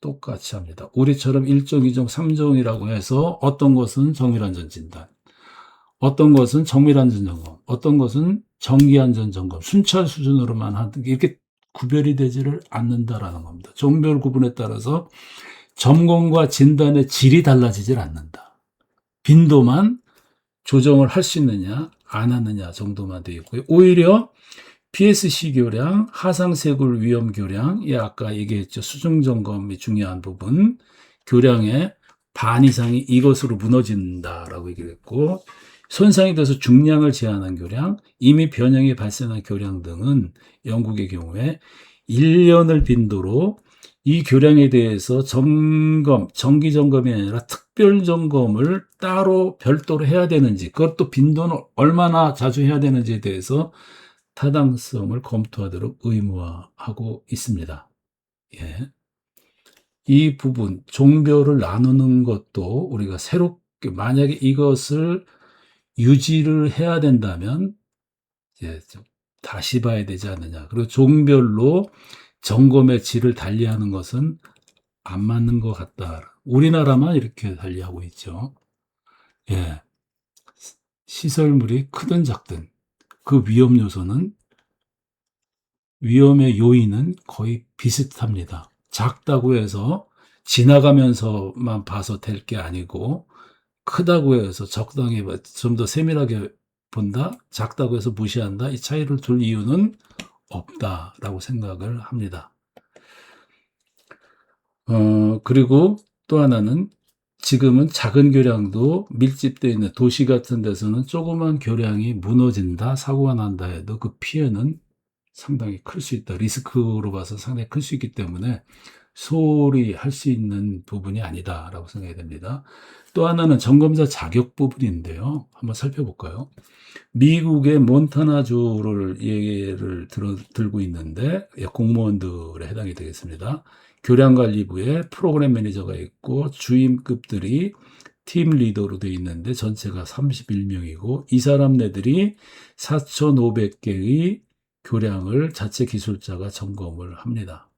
똑같이 합니다. 우리처럼 1종, 2종, 3종이라고 해서 어떤 것은 정밀안전진단, 어떤 것은 정밀안전점검, 어떤 것은 정기안전점검, 순찰 수준으로만 하는 게 이렇게 구별이 되지를 않는다라는 겁니다. 종별 구분에 따라서 점검과 진단의 질이 달라지질 않는다. 빈도만 조정을 할 수 있느냐, 안 하느냐 정도만 되어 있고요. 오히려 PSC 교량, 하상세굴 위험 교량, 예, 아까 얘기했죠. 수중 점검이 중요한 부분, 교량의 반 이상이 이것으로 무너진다라고 얘기를 했고, 손상이 돼서 중량을 제한한 교량, 이미 변형이 발생한 교량 등은 영국의 경우에 1년을 빈도로 이 교량에 대해서 점검, 정기 점검이 아니라 특별 점검을 따로 별도로 해야 되는지, 그것도 빈도는 얼마나 자주 해야 되는지에 대해서 타당성을 검토하도록 의무화하고 있습니다. 예. 이 부분, 종별을 나누는 것도 우리가 새롭게, 만약에 이것을 유지를 해야 된다면, 이제 좀 다시 봐야 되지 않느냐. 그리고 종별로 점검의 질을 달리하는 것은 안 맞는 것 같다. 우리나라만 이렇게 달리하고 있죠. 예. 시설물이 크든 작든 그 위험 요소는, 위험의 요인은 거의 비슷합니다. 작다고 해서 지나가면서만 봐서 될 게 아니고, 크다고 해서 적당히 좀 더 세밀하게 본다, 작다고 해서 무시한다, 이 차이를 둘 이유는 없다라고 생각을 합니다. 그리고 또 하나는, 지금은 작은 교량도 밀집되어 있는 도시 같은 데서는 조그만 교량이 무너진다, 사고가 난다 해도 그 피해는 상당히 클 수 있다. 리스크로 봐서 상당히 클 수 있기 때문에 소홀히 할 수 있는 부분이 아니다라고 생각이 됩니다. 또 하나는 점검자 자격 부분인데요. 한번 살펴볼까요? 미국의 몬타나주를 예를 들고 있는데, 공무원들에 해당이 되겠습니다. 교량관리부에 프로그램 매니저가 있고 주임급들이 팀 리더로 되어 있는데 전체가 31명이고, 이 사람네들이 4,500개의 교량을 자체 기술자가 점검을 합니다.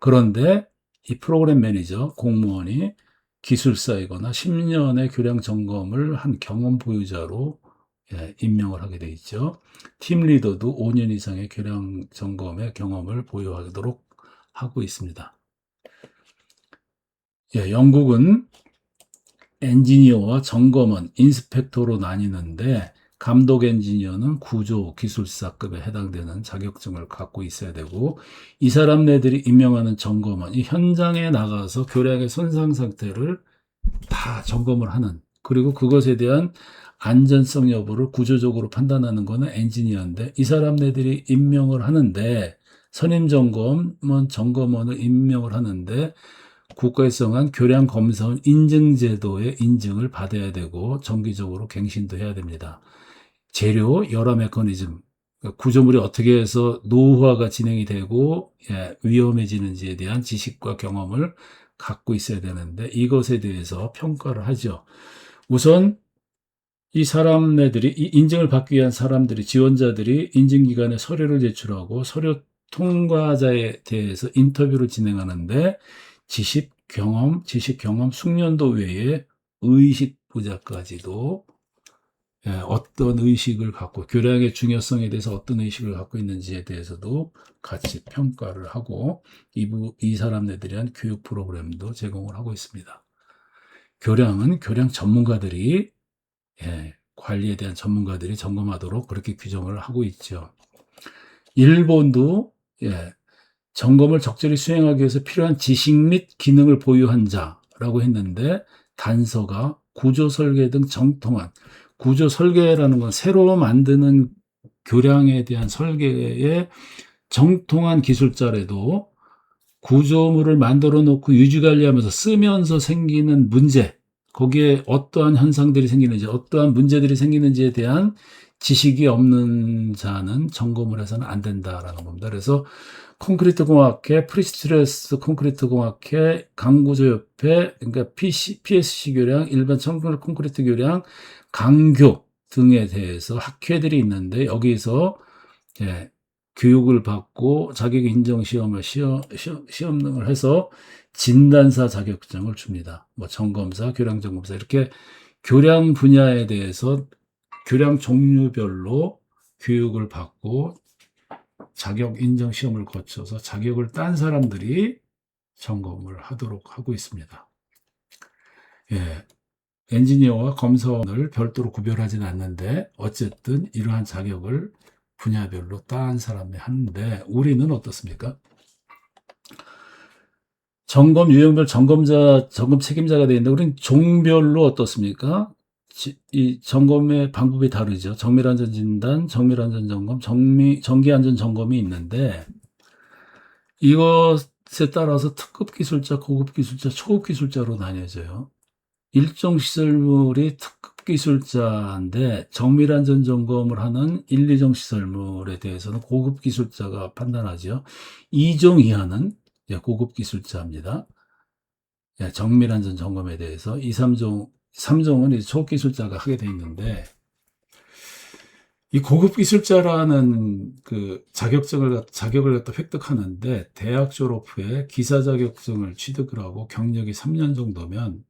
그런데 이 프로그램 매니저 공무원이 기술사이거나 10년의 교량 점검을 한 경험 보유자로 임명을 하게 돼 있죠. 팀 리더도 5년 이상의 교량 점검의 경험을 보유하도록 하고 있습니다. 영국은 엔지니어와 점검원, 인스펙터로 나뉘는데 감독 엔지니어는 구조 기술사급에 해당되는 자격증을 갖고 있어야 되고, 이 사람네들이 임명하는 점검원이 현장에 나가서 교량의 손상 상태를 다 점검을 하는, 그리고 그것에 대한 안전성 여부를 구조적으로 판단하는 거는 엔지니어인데, 이 사람네들이 임명을 하는데, 선임점검은 점검원을 임명을 하는데 국가에서 정한 교량 검사원 인증 제도의 인증을 받아야 되고 정기적으로 갱신도 해야 됩니다. 재료, 열화 메커니즘, 구조물이 어떻게 해서 노후화가 진행이 되고 위험해지는지에 대한 지식과 경험을 갖고 있어야 되는데, 이것에 대해서 평가를 하죠. 우선 이 사람네들이, 이 인증을 받기 위한 사람들이, 지원자들이 인증기관에 서류를 제출하고 서류 통과자에 대해서 인터뷰를 진행하는데, 지식 경험, 숙련도 외에 의식 부자까지도 어떤 의식을 갖고, 교량의 중요성에 대해서 어떤 의식을 갖고 있는지에 대해서도 같이 평가를 하고, 이 사람네들에 대한 교육 프로그램도 제공을 하고 있습니다. 교량은 교량 전문가들이, 관리에 대한 전문가들이 점검하도록 그렇게 규정을 하고 있죠. 일본도 점검을 적절히 수행하기 위해서 필요한 지식 및 기능을 보유한 자라고 했는데, 단서가 구조 설계 등 정통한, 구조 설계라는 건 새로 만드는 교량에 대한 설계에 정통한 기술자라도 구조물을 만들어 놓고 유지 관리하면서 쓰면서 생기는 문제, 거기에 어떠한 현상들이 생기는지, 어떠한 문제들이 생기는지에 대한 지식이 없는 자는 점검을 해서는 안 된다라는 겁니다. 그래서 콘크리트 공학회, 프리스트레스 콘크리트 공학회, 강구조협회, 그러니까 PSC 교량, 일반 청결 콘크리트 교량, 강교 등에 대해서 학회들이 있는데, 여기서 교육을 받고 자격 인정 시험 등을 해서 진단사 자격증을 줍니다. 뭐 점검사, 교량 점검사, 이렇게 교량 분야에 대해서 교량 종류별로 교육을 받고 자격 인정 시험을 거쳐서 자격을 딴 사람들이 점검을 하도록 하고 있습니다. 엔지니어와 검사원을 별도로 구별하지는 않는데, 어쨌든 이러한 자격을 분야별로 딴 사람이 하는데, 우리는 어떻습니까? 점검 유형별 점검 책임자가 되어 있는데, 우리는 종별로 어떻습니까? 이 점검의 방법이 다르죠. 정밀안전 진단, 정밀안전 점검, 정기안전 점검이 있는데, 이것에 따라서 특급 기술자, 고급 기술자, 초급 기술자로 나뉘어져요. 일종 시설물이 특급 기술자인데 정밀안전 점검을 하는 1, 2종 시설물에 대해서는 고급 기술자가 판단하죠. 2종 이하는 고급 기술자입니다. 정밀안전 점검에 대해서 2, 3종은 이제 초급 기술자가 하게 돼 있는데, 이 고급 기술자라는 그 자격을 갖다 획득하는데, 대학 졸업 후에 기사 자격증을 취득을 하고 경력이 3년 정도면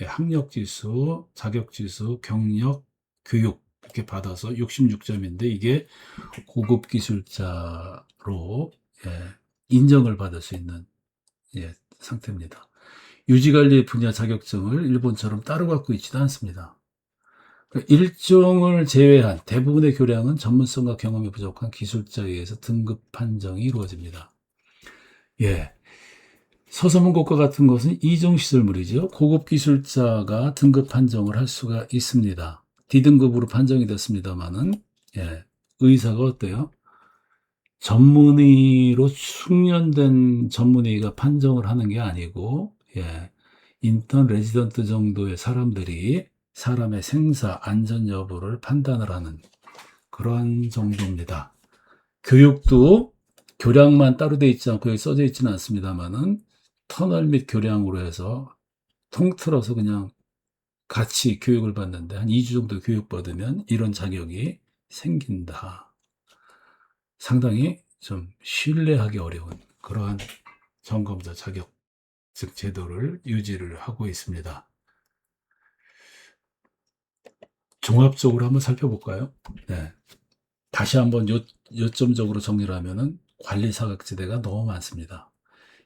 학력지수, 자격지수, 경력, 교육 이렇게 받아서 66점인데, 이게 고급 기술자로 인정을 받을 수 있는 상태입니다. 유지관리 분야 자격증을 일본처럼 따로 갖고 있지도 않습니다. 일종을 제외한 대부분의 교량은 전문성과 경험이 부족한 기술자에 의해서 등급 판정이 이루어집니다. 서서문고과 같은 것은 2종 시설물이죠. 고급 기술자가 등급 판정을 할 수가 있습니다. D등급으로 판정이 됐습니다만은, 의사가 어때요? 전문의로 숙련된 전문의가 판정을 하는 게 아니고, 인턴 레지던트 정도의 사람들이 사람의 생사, 안전 여부를 판단을 하는 그러한 정도입니다. 교육도 교량만 따로 돼 있지 않고 여기 써져 있지는 않습니다만은, 터널 및 교량으로 해서 통틀어서 그냥 같이 교육을 받는데, 한 2주 정도 교육받으면 이런 자격이 생긴다. 상당히 좀 신뢰하기 어려운 그러한 점검자 자격 즉 제도를 유지를 하고 있습니다. 종합적으로 한번 살펴볼까요? 네. 다시 한번 요점적으로 정리를 하면은 관리 사각지대가 너무 많습니다.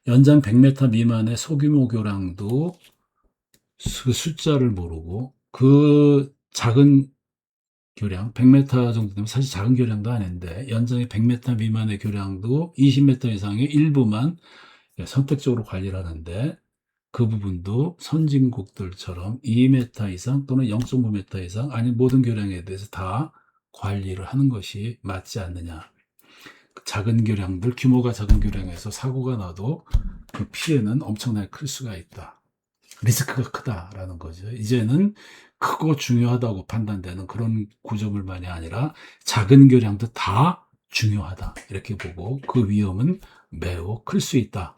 연장 100m 미만의 소규모 교량도 그 숫자를 모르고 그 작은 교량 100m 정도 되면 사실 작은 교량도 아닌데 연장이 100m 미만의 교량도 20m 이상의 일부만 선택적으로 관리를 하는데 그 부분도 선진국들처럼 2m 이상 또는 0.5m 이상 아닌 모든 교량에 대해서 다 관리를 하는 것이 맞지 않느냐. 작은 교량들, 규모가 작은 교량에서 사고가 나도 그 피해는 엄청나게 클 수가 있다. 리스크가 크다라는 거죠. 이제는 크고 중요하다고 판단되는 그런 구조물만이 아니라 작은 교량도 다 중요하다. 이렇게 보고 그 위험은 매우 클 수 있다.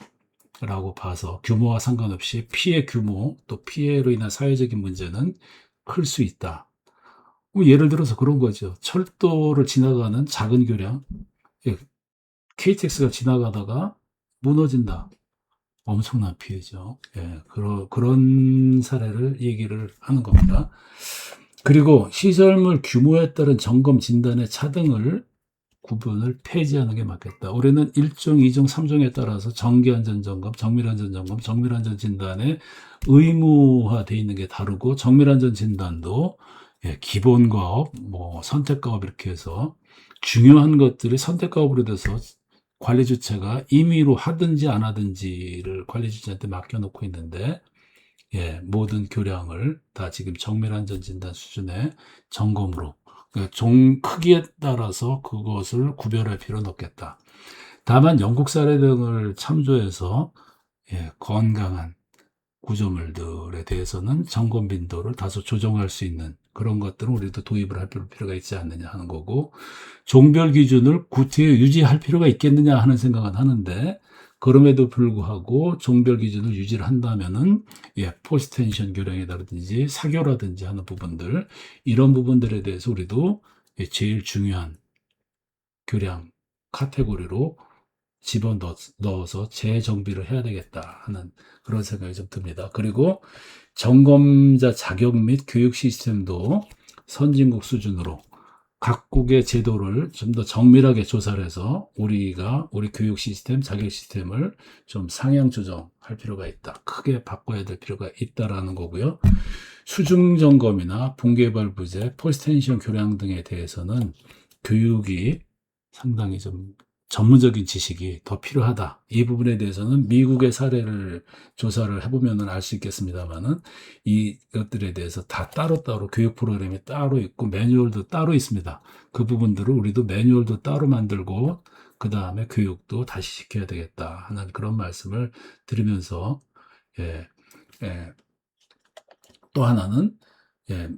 라고 봐서 규모와 상관없이 피해 규모 또 피해로 인한 사회적인 문제는 클 수 있다. 예를 들어서 그런 거죠. 철도를 지나가는 작은 교량, KTX가 지나가다가 무너진다. 엄청난 피해죠. 예, 그런 사례를 얘기를 하는 겁니다. 그리고 시설물 규모에 따른 점검 진단의 차등을 구분을 폐지하는 게 맞겠다. 올해는 1종, 2종, 3종에 따라서 정기안전점검, 정밀안전점검, 정밀안전진단에 의무화되어 있는 게 다르고 정밀안전진단도 기본과업, 선택과업 이렇게 해서 중요한 것들이 선택과업으로 돼서 관리 주체가 임의로 하든지 안 하든지를 관리 주체한테 맡겨놓고 있는데 모든 교량을 다 지금 정밀안전진단 수준의 점검으로 종 크기에 따라서 그것을 구별할 필요는 없겠다. 다만 영국 사례 등을 참조해서 건강한 구조물들에 대해서는 점검 빈도를 다소 조정할 수 있는 그런 것들은 우리도 도입을 할 필요가 있지 않느냐 하는 거고 종별 기준을 구태에 유지할 필요가 있겠느냐 하는 생각은 하는데 그럼에도 불구하고 종별 기준을 유지를 한다면은 포스텐션 교량이라든지 사교라든지 하는 부분들 이런 부분들에 대해서 우리도 제일 중요한 교량 카테고리로 집어넣어서 재정비를 해야 되겠다 하는 그런 생각이 좀 듭니다. 그리고 점검자 자격 및 교육 시스템도 선진국 수준으로 각국의 제도를 좀 더 정밀하게 조사를 해서 우리 교육 시스템, 자격 시스템을 좀 상향 조정할 필요가 있다. 크게 바꿔야 될 필요가 있다라는 거고요. 수중 점검이나 붕괴발부제, 포스텐션 교량 등에 대해서는 교육이 상당히 좀 전문적인 지식이 더 필요하다. 이 부분에 대해서는 미국의 사례를 조사를 해보면 알 수 있겠습니다만은 이것들에 대해서 다 따로따로 교육 프로그램이 따로 있고 매뉴얼도 따로 있습니다. 그 부분들을 우리도 매뉴얼도 따로 만들고 그 다음에 교육도 다시 시켜야 되겠다 하는 그런 말씀을 드리면서 예, 예, 또 하나는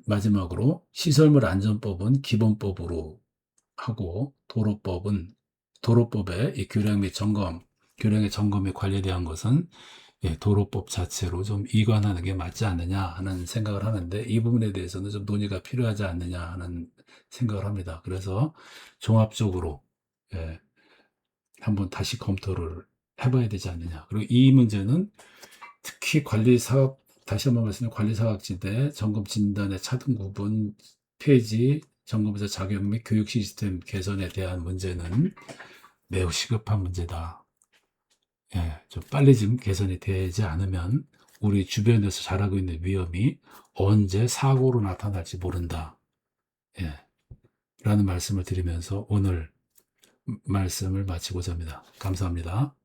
마지막으로 시설물 안전법은 기본법으로 하고 도로법의 이 교량 및 점검, 교량의 점검에 관리대한 것은 도로법 자체로 좀 이관하는 게 맞지 않느냐 하는 생각을 하는데 이 부분에 대해서는 좀 논의가 필요하지 않느냐 하는 생각을 합니다. 그래서 종합적으로 한번 다시 검토를 해봐야 되지 않느냐. 그리고 이 문제는 특히 다시 한번 말씀드리면 관리사각지대, 점검 진단의 차등 구분, 폐지, 점검자 자격 및 교육 시스템 개선에 대한 문제는 매우 시급한 문제다. 좀 빨리 좀 개선이 되지 않으면 우리 주변에서 자라고 있는 위험이 언제 사고로 나타날지 모른다. 라는 말씀을 드리면서 오늘 말씀을 마치고자 합니다. 감사합니다.